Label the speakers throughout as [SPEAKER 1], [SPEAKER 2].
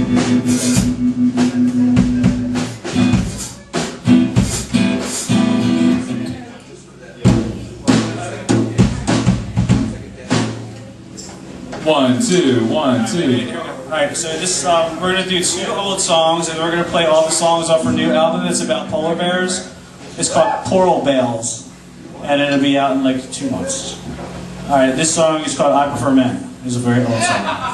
[SPEAKER 1] One, two, 1, 2.
[SPEAKER 2] Alright, so this we're going to do 2 old songs, and we're going to play all the songs off our new album that's about polar bears. It's called Poral Bails, and it'll be out in like 2 months. Alright, this song is called I Prefer Men. It's a very old song.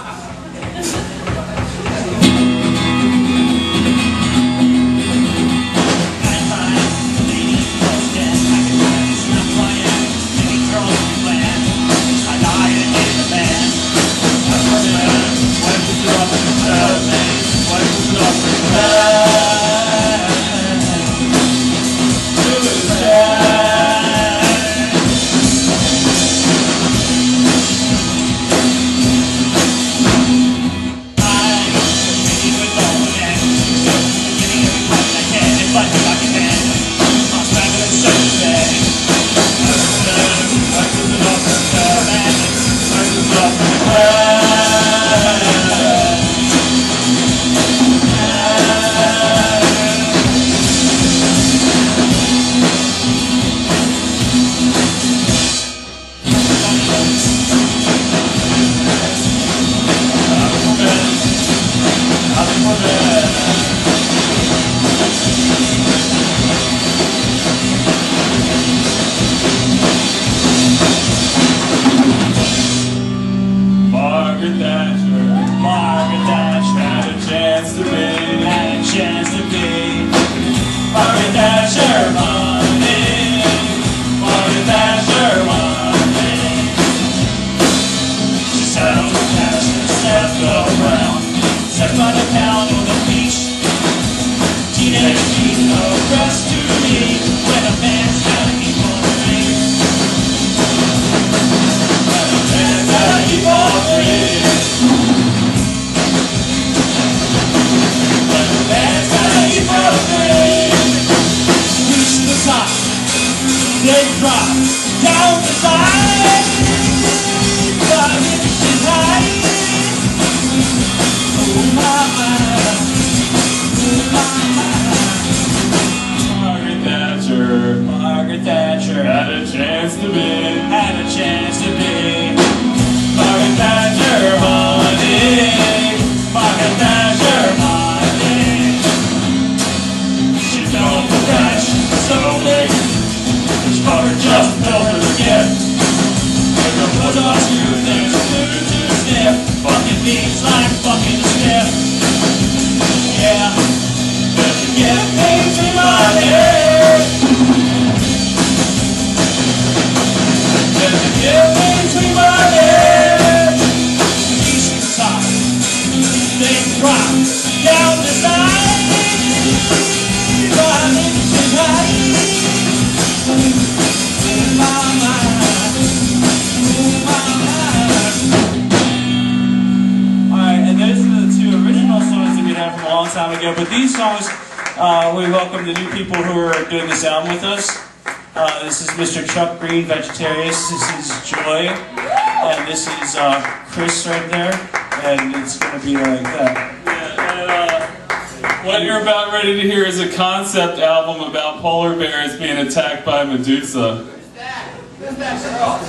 [SPEAKER 3] They drop down the side, but it's high. Oh my, Margaret Thatcher
[SPEAKER 1] Had a chance to be.
[SPEAKER 3] Margaret Thatcher money, Margaret Thatcher money. She's known for cash, so big. Or just built her gift. If the woods are two things too stiff, fucking beats like fucking stiff. Yeah, there's a gift pains in my head. There's a gift pains in my head. East and side, they drop down the side. Running tonight.
[SPEAKER 2] Alright, and those are the 2 original songs that we had from a long time ago. But these songs, we welcome the new people who are doing this album with us. This is Mr. Chuck Green, Vegetarius. This is Joy. And this is Chris right there. And it's going to be like that.
[SPEAKER 1] What you're about ready to hear is a concept album about polar bears being attacked by Medusa.
[SPEAKER 4] Who's that? Who's that girl?